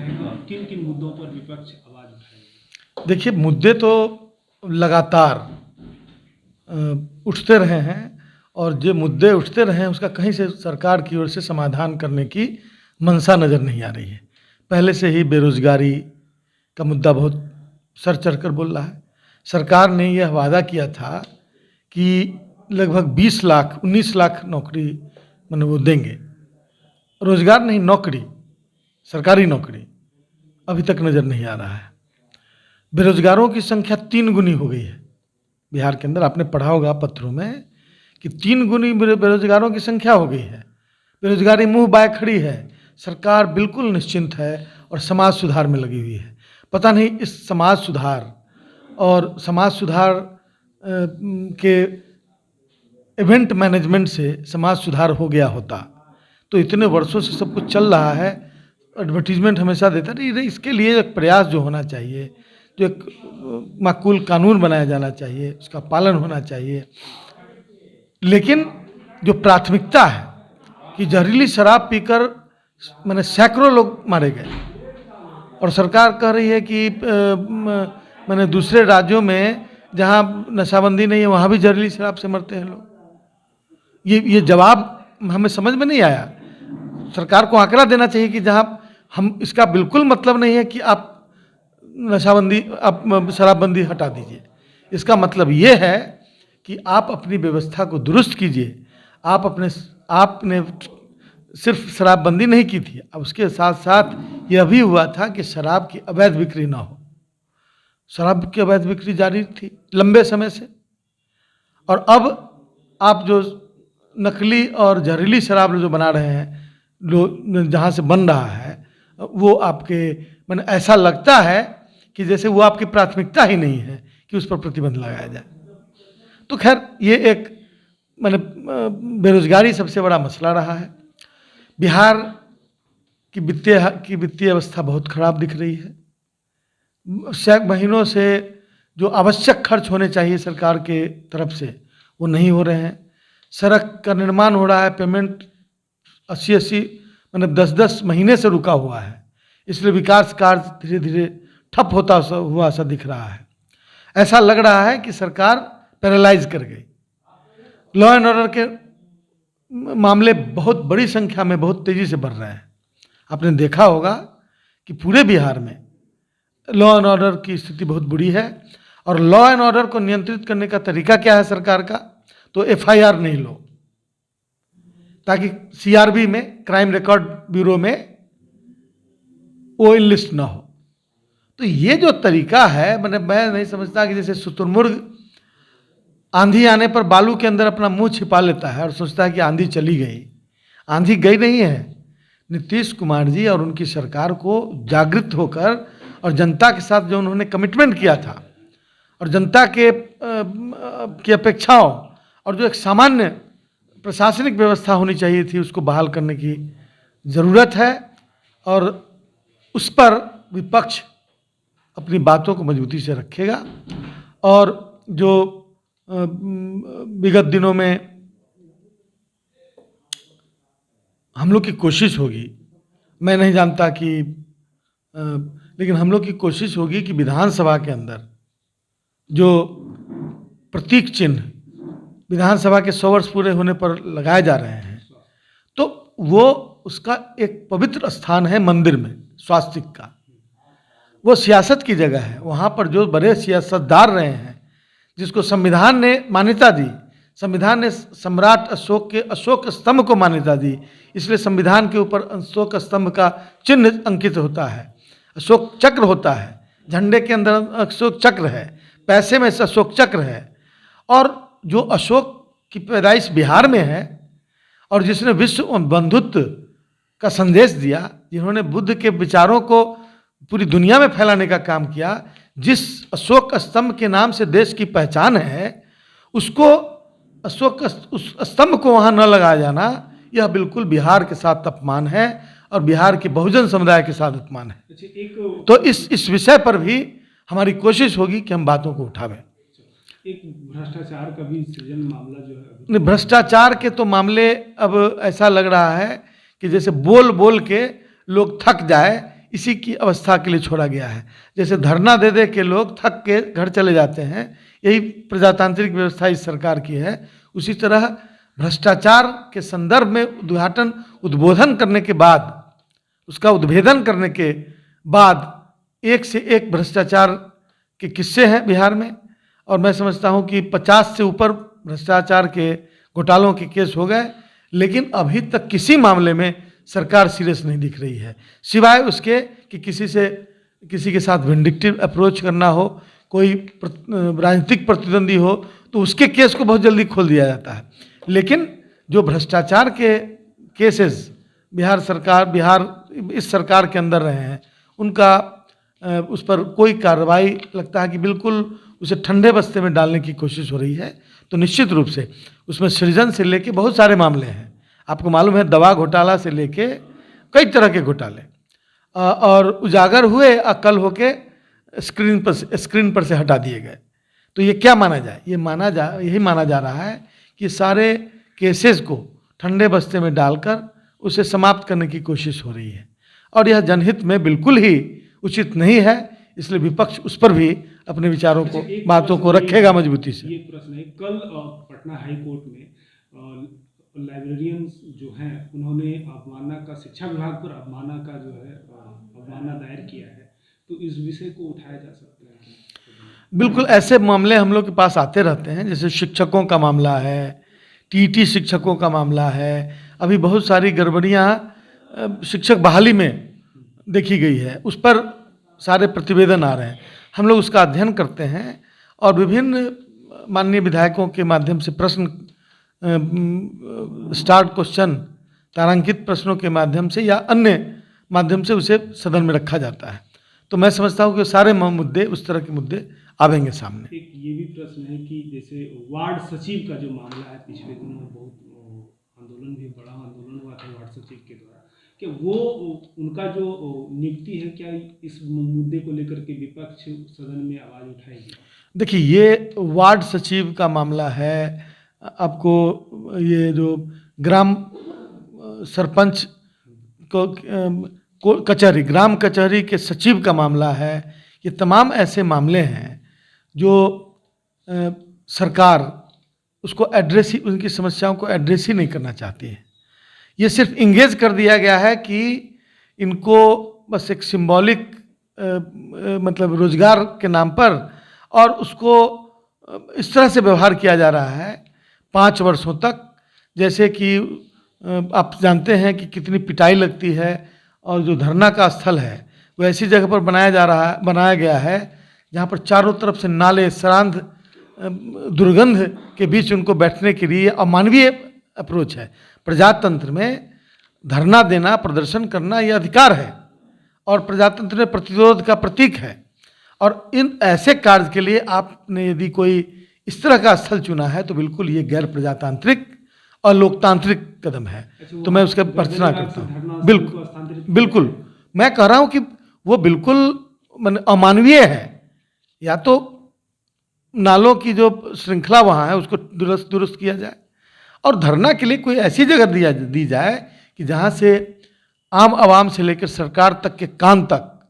रहेगा और किन किन मुद्दों पर विपक्ष आवाज उठाएगा? देखिए, मुद्दे तो लगातार उठते रहे हैं और जो मुद्दे उठते रहे हैं उसका कहीं से सरकार की ओर से समाधान करने की मंशा नज़र नहीं आ रही है। पहले से ही बेरोजगारी का मुद्दा बहुत सर चढ़कर बोल रहा है। सरकार ने यह वादा किया था कि लगभग 20 लाख 19 लाख नौकरी माने वो देंगे, रोजगार नहीं नौकरी, सरकारी नौकरी अभी तक नज़र नहीं आ रहा है। बेरोजगारों की संख्या 3 गुनी हो गई है बिहार के अंदर। आपने पढ़ा होगा पत्रों में कि 3 गुनी बेरोजगारों की संख्या हो गई है। बेरोजगारी मुंह बाय खड़ी है। सरकार बिल्कुल निश्चिंत है और समाज सुधार में लगी हुई है। पता नहीं इस समाज सुधार और समाज सुधार के इवेंट मैनेजमेंट से समाज सुधार हो गया होता तो इतने वर्षों से सब कुछ चल रहा है। एडवर्टीजमेंट हमेशा देता नहीं, इसके लिए एक प्रयास जो होना चाहिए, जो एक माकूल कानून बनाया जाना चाहिए, उसका पालन होना चाहिए। लेकिन जो प्राथमिकता है कि जहरीली शराब पीकर मैंने सैकड़ों लोग मारे गए और सरकार कह रही है कि मैंने दूसरे राज्यों में जहाँ नशाबंदी नहीं है वहाँ भी जहरीली शराब से मरते हैं लोग। ये जवाब हमें समझ में नहीं आया। सरकार को आंकड़ा देना चाहिए कि जहाँ हम इसका बिल्कुल मतलब नहीं है कि आप नशाबंदी आप शराबबंदी हटा दीजिए। इसका मतलब ये है कि आप अपनी व्यवस्था को दुरुस्त कीजिए। आपने सिर्फ शराबबंदी नहीं की थी, अब उसके साथ साथ यह भी हुआ था कि शराब की अवैध बिक्री ना हो। शराब की अवैध बिक्री जारी थी लंबे समय से और अब आप जो नकली और जहरीली शराब जो बना रहे हैं, जहाँ से बन रहा है वो आपके मैंने ऐसा लगता है कि जैसे वो आपकी प्राथमिकता ही नहीं है कि उस पर प्रतिबंध लगाया जाए। तो खैर ये एक मैंने बेरोजगारी सबसे बड़ा मसला रहा है। बिहार की वित्तीय अवस्था बहुत खराब दिख रही है। महीनों से जो आवश्यक खर्च होने चाहिए सरकार के तरफ से वो नहीं हो रहे हैं। सड़क का निर्माण हो रहा है, पेमेंट 80 मतलब 10 महीने से रुका हुआ है, इसलिए विकास कार्य धीरे धीरे ठप होता हुआ सा दिख रहा है। ऐसा लग रहा है कि सरकार पैरालाइज कर गई। लॉ एंड ऑर्डर के मामले बहुत बड़ी संख्या में बहुत तेजी से बढ़ रहे हैं। आपने देखा होगा कि पूरे बिहार में लॉ एंड ऑर्डर की स्थिति बहुत बुरी है और लॉ एंड ऑर्डर को नियंत्रित करने का तरीका क्या है सरकार का? तो FIR नहीं लो, ताकि CRB में, क्राइम रिकॉर्ड ब्यूरो में वो लिस्ट ना हो। तो ये जो तरीका है मैं नहीं समझता कि जैसे शुतुरमुर्ग आंधी आने पर बालू के अंदर अपना मुंह छिपा लेता है और सोचता है कि आंधी चली गई। आंधी गई नहीं है। नीतीश कुमार जी और उनकी सरकार को जागृत होकर और जनता के साथ जो उन्होंने कमिटमेंट किया था और जनता की अपेक्षाओं और जो एक सामान्य प्रशासनिक व्यवस्था होनी चाहिए थी उसको बहाल करने की ज़रूरत है और उस पर विपक्ष अपनी बातों को मजबूती से रखेगा। और जो विगत दिनों में हम लोग की कोशिश होगी, मैं नहीं जानता कि लेकिन हम लोग की कोशिश होगी कि विधानसभा के अंदर जो प्रतीक चिन्ह विधानसभा के 100 वर्ष पूरे होने पर लगाए जा रहे हैं, तो वो उसका एक पवित्र स्थान है मंदिर में स्वास्तिक का। वो सियासत की जगह है। वहाँ पर जो बड़े सियासतदार रहे हैं, जिसको संविधान ने मान्यता दी, संविधान ने सम्राट अशोक के अशोक स्तंभ को मान्यता दी, इसलिए संविधान के ऊपर अशोक स्तंभ का चिन्ह अंकित होता है, अशोक चक्र होता है, झंडे के अंदर अशोक चक्र है, पैसे में से अशोक चक्र है। और जो अशोक की पैदाइश बिहार में है और जिसने विश्व बंधुत्व का संदेश दिया, जिन्होंने बुद्ध के विचारों को पूरी दुनिया में फैलाने का काम किया, जिस अशोक स्तंभ के नाम से देश की पहचान है, उसको अशोक उस स्तंभ को वहाँ न लगाया जाना, यह बिल्कुल बिहार के साथ अपमान है और बिहार के बहुजन समुदाय के साथ अपमान है। तो इस विषय पर भी हमारी कोशिश होगी कि हम बातों को उठावें। एक भ्रष्टाचार का भी सृजन मामला जो है, भ्रष्टाचार के तो मामले अब ऐसा लग रहा है कि जैसे बोल बोल के लोग थक जाए, इसी की अवस्था के लिए छोड़ा गया है। जैसे धरना दे दे के लोग थक के घर चले जाते हैं, यही प्रजातांत्रिक व्यवस्था इस सरकार की है। उसी तरह भ्रष्टाचार के संदर्भ में उद्बोधन करने के बाद, उसका उद्भेदन करने के बाद एक से एक भ्रष्टाचार के किस्से हैं बिहार में, और मैं समझता हूं कि 50 से ऊपर भ्रष्टाचार के घोटालों के केस हो गए, लेकिन अभी तक किसी मामले में सरकार सीरियस नहीं दिख रही है, सिवाय उसके कि किसी के साथ विंडिक्टिव अप्रोच करना हो, कोई राजनीतिक प्रतिद्वंदी हो तो उसके केस को बहुत जल्दी खोल दिया जाता है। लेकिन जो भ्रष्टाचार के केसेस बिहार इस सरकार के अंदर रहे हैं, उनका उस पर कोई कार्रवाई लगता है कि बिल्कुल उसे ठंडे बस्ते में डालने की कोशिश हो रही है। तो निश्चित रूप से उसमें सृजन से लेके बहुत सारे मामले हैं, आपको मालूम है, दवा घोटाला से लेके कई तरह के घोटाले और उजागर हुए, कल होके स्क्रीन पर से हटा दिए गए। तो ये क्या माना जाए? यही माना जा रहा है कि सारे केसेस को ठंडे बस्ते में डालकर उसे समाप्त करने की कोशिश हो रही है, और यह जनहित में बिल्कुल ही उचित नहीं है। इसलिए विपक्ष उस पर भी अपने विचारों को, बातों को रखेगा मजबूती से। ये प्रश्न है, कल पटना हाई कोर्ट में लाइब्रेरियंस जो हैं उन्होंने अवमानना का, शिक्षा विभाग पर अवमानना का जो है अवमानना दायर किया है, तो इस विषय को उठाया जा सकता है? बिल्कुल, ऐसे मामले हम लोग के पास आते रहते हैं, जैसे शिक्षकों का मामला है, टीटी शिक्षकों का मामला है, अभी बहुत सारी गड़बड़ियाँ शिक्षक बहाली में देखी गई है, उस पर सारे प्रतिवेदन आ रहे हैं। हम लोग उसका अध्ययन करते हैं और विभिन्न माननीय विधायकों के माध्यम से प्रश्न, स्टार्ट क्वेश्चन, तारांकित प्रश्नों के माध्यम से या अन्य माध्यम से उसे सदन में रखा जाता है। तो मैं समझता हूँ कि सारे मुद्दे, उस तरह के मुद्दे आवेंगे सामने। एक ये भी प्रश्न है कि जैसे वार्ड सचिव का जो मामला है, पिछले दिनों बहुत आंदोलन भी, बड़ा आंदोलन हुआ था वार्ड सचिव के द्वारा, कि वो उनका जो नियुक्ति है, क्या इस मुद्दे को लेकर के विपक्ष सदन में आवाज उठाएगी? देखिए, ये वार्ड सचिव का मामला है, आपको ये जो ग्राम सरपंच को कचहरी, ग्राम कचहरी के सचिव का मामला है, ये तमाम ऐसे मामले हैं जो सरकार उसको एड्रेस ही, उनकी समस्याओं को एड्रेस ही नहीं करना चाहती है। ये सिर्फ इंगेज कर दिया गया है कि इनको बस एक सिंबॉलिक मतलब रोजगार के नाम पर, और उसको इस तरह से व्यवहार किया जा रहा है 5 वर्षों तक, जैसे कि आप जानते हैं कि कितनी पिटाई लगती है, और जो धरना का स्थल है वो ऐसी जगह पर बनाया गया है जहाँ पर चारों तरफ से नाले, सरांध, दुर्गंध के बीच उनको बैठने के लिए अमानवीय अप्रोच है। प्रजातंत्र में धरना देना, प्रदर्शन करना यह अधिकार है, और प्रजातंत्र में प्रतिरोध का प्रतीक है, और इन ऐसे कार्य के लिए आपने यदि कोई इस तरह का स्थल चुना है तो बिल्कुल ये गैर प्रजातांत्रिक और लोकतांत्रिक कदम है। तो मैं उसका भर्त्सना करता हूँ। बिल्कुल मैं कह रहा हूँ कि वो बिल्कुल अमानवीय है। या तो नालों की जो श्रृंखला वहाँ है उसको दुरुस्त किया जाए, और धरना के लिए कोई ऐसी जगह दी जाए कि जहाँ से आम आवाम से लेकर सरकार तक के कान तक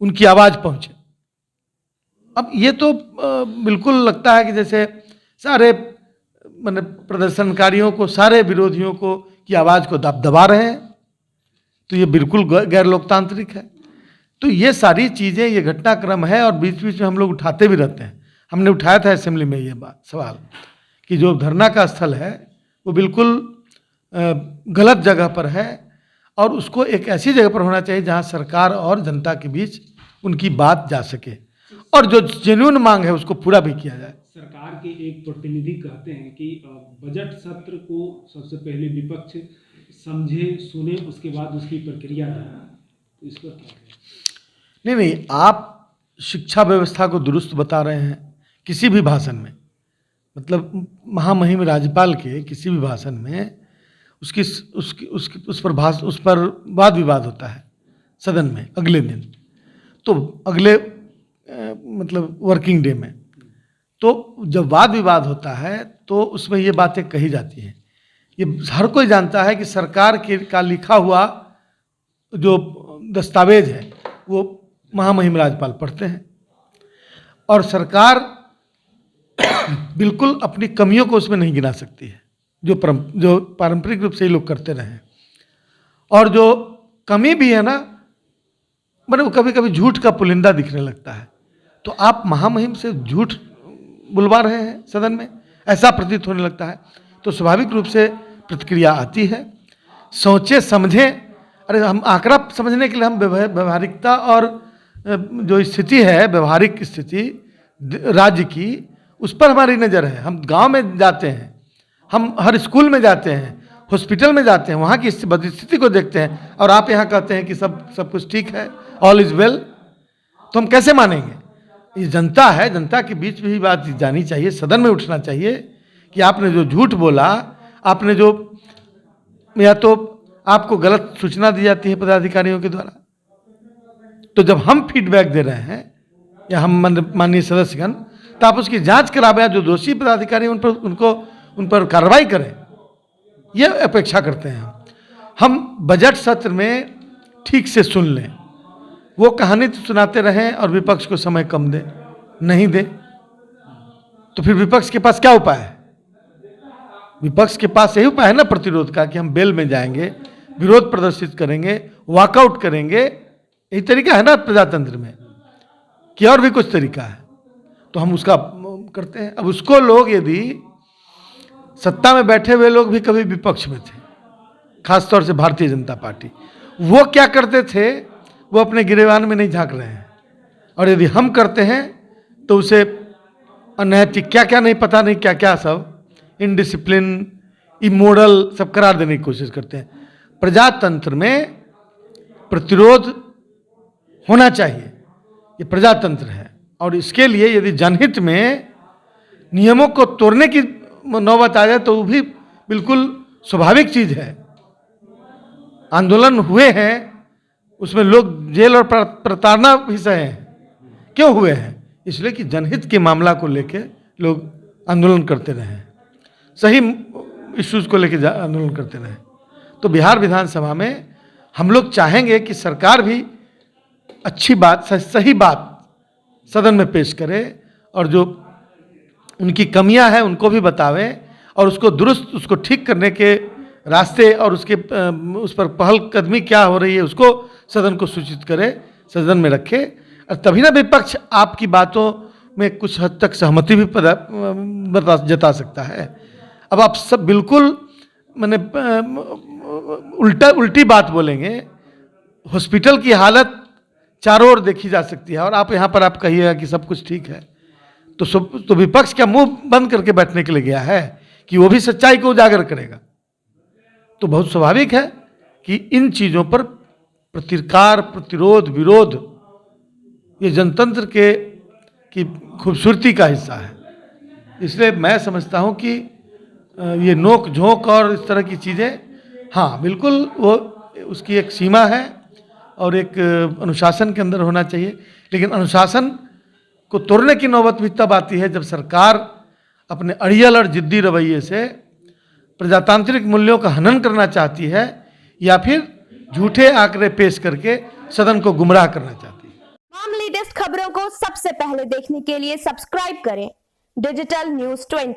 उनकी आवाज़ पहुँचे। अब ये तो बिल्कुल लगता है कि जैसे सारे प्रदर्शनकारियों को, सारे विरोधियों को की आवाज़ को दबा रहे हैं, तो ये बिल्कुल गैर लोकतांत्रिक है। तो ये सारी चीज़ें, ये घटनाक्रम है, और बीच बीच में हम लोग उठाते भी रहते हैं। हमने उठाया था असेंबली में ये सवाल कि जो धरना का स्थल है वो बिल्कुल गलत जगह पर है, और उसको एक ऐसी जगह पर होना चाहिए जहाँ सरकार और जनता के बीच उनकी बात जा सके, और जो जेन्युइन मांग है उसको पूरा भी किया जाए। सरकार के एक प्रतिनिधि कहते हैं कि बजट सत्र को सबसे पहले विपक्ष समझे, सुने, उसके बाद उसकी प्रक्रिया करें। इस पर क्या? नहीं, आप शिक्षा व्यवस्था को दुरुस्त बता रहे हैं किसी भी भाषण में, मतलब महामहिम राज्यपाल के किसी भी भाषण में उस पर वाद विवाद होता है सदन में अगले दिन, तो अगले मतलब वर्किंग डे में, तो जब वाद विवाद होता है तो उसमें ये बातें कही जाती हैं। ये हर कोई जानता है कि सरकार का लिखा हुआ जो दस्तावेज है वो महामहिम राज्यपाल पढ़ते हैं, और सरकार बिल्कुल अपनी कमियों को उसमें नहीं गिना सकती है, जो पारंपरिक रूप से ही लोग करते रहे हैं। और जो कमी भी है ना, मतलब कभी कभी झूठ का पुलिंदा दिखने लगता है, तो आप महामहिम से झूठ बुलवा रहे हैं सदन में, ऐसा प्रतीत होने लगता है। तो स्वाभाविक रूप से प्रतिक्रिया आती है। सोचे समझें, अरे हम आंकड़ा समझने के लिए हम व्यवहारिकता और जो स्थिति है, व्यवहारिक स्थिति राज्य की, उस पर हमारी नज़र है। हम गांव में जाते हैं, हम हर स्कूल में जाते हैं, हॉस्पिटल में जाते हैं, वहाँ की स्थिति को देखते हैं, और आप यहाँ कहते हैं कि सब कुछ ठीक है, ऑल इज़ वेल। तो हम कैसे मानेंगे? ये जनता है, जनता के बीच भी बात जानी चाहिए, सदन में उठना चाहिए कि आपने जो झूठ बोला, आपने जो, या तो आपको गलत सूचना दी जाती है पदाधिकारियों के द्वारा, तो जब हम फीडबैक दे रहे हैं या हम माननीय सदस्यगण, तो आप उसकी जांच करावें, जो दोषी पदाधिकारी उन पर कार्रवाई करें, ये अपेक्षा करते हैं हम। बजट सत्र में ठीक से सुन लें, वो कहानी तो सुनाते रहें और विपक्ष को समय कम दे, नहीं दे, तो फिर विपक्ष के पास क्या उपाय है? विपक्ष के पास यही उपाय है ना प्रतिरोध का, कि हम बेल में जाएंगे, विरोध प्रदर्शित करेंगे, वॉकआउट करेंगे। यही तरीका है ना प्रजातंत्र में, कि और भी कुछ तरीका है, तो हम उसका करते हैं। अब उसको लोग, यदि सत्ता में बैठे हुए लोग भी कभी विपक्ष में थे, खासतौर से भारतीय जनता पार्टी, वो क्या करते थे, वो अपने गिरेबान में नहीं झांक रहे हैं, और यदि हम करते हैं तो उसे अनैतिक क्या क्या नहीं, पता नहीं क्या क्या सब, इनडिसिप्लिन, इमोरल सब करार देने की कोशिश करते हैं। प्रजातंत्र में प्रतिरोध होना चाहिए, ये प्रजातंत्र है, और इसके लिए यदि जनहित में नियमों को तोड़ने की नौबत आ जाए तो वो भी बिल्कुल स्वाभाविक चीज है। आंदोलन हुए हैं, उसमें लोग जेल और प्रताड़ना भी सहे हैं, क्यों हुए हैं? इसलिए कि जनहित के मामला को लेके लोग आंदोलन करते रहे, सही इश्यूज को लेके आंदोलन करते रहे। तो बिहार विधानसभा में हम लोग चाहेंगे कि सरकार भी अच्छी बात, सही बात सदन में पेश करे, और जो उनकी कमियां हैं उनको भी बतावे, और उसको दुरुस्त, उसको ठीक करने के रास्ते और उस पर पहल कदमी क्या हो रही है उसको सदन को सूचित करे, सदन में रखे, और तभी ना विपक्ष आपकी बातों में कुछ हद तक सहमति भी जता सकता है। अब आप सब बिल्कुल मैंने उल्टी बात बोलेंगे, हॉस्पिटल की हालत चारों ओर देखी जा सकती है, और आप यहाँ पर आप कहिएगा कि सब कुछ ठीक है, तो विपक्ष क्या मुंह बंद करके बैठने के लिए गया है कि वो भी सच्चाई को उजागर करेगा? तो बहुत स्वाभाविक है कि इन चीज़ों पर प्रतिकार, प्रतिरोध, विरोध, ये जनतंत्र की खूबसूरती का हिस्सा है। इसलिए मैं समझता हूँ कि ये नोक झोंक और इस तरह की चीज़ें, हाँ बिल्कुल वो उसकी एक सीमा है और एक अनुशासन के अंदर होना चाहिए, लेकिन अनुशासन को तोड़ने की नौबत भी तब आती है जब सरकार अपने अड़ियल और जिद्दी रवैये से प्रजातांत्रिक मूल्यों का हनन करना चाहती है, या फिर झूठे आंकड़े पेश करके सदन को गुमराह करना चाहती है। तमाम लेटेस्ट खबरों को सबसे पहले देखने के लिए सब्सक्राइब करें डिजिटल न्यूज़ 20।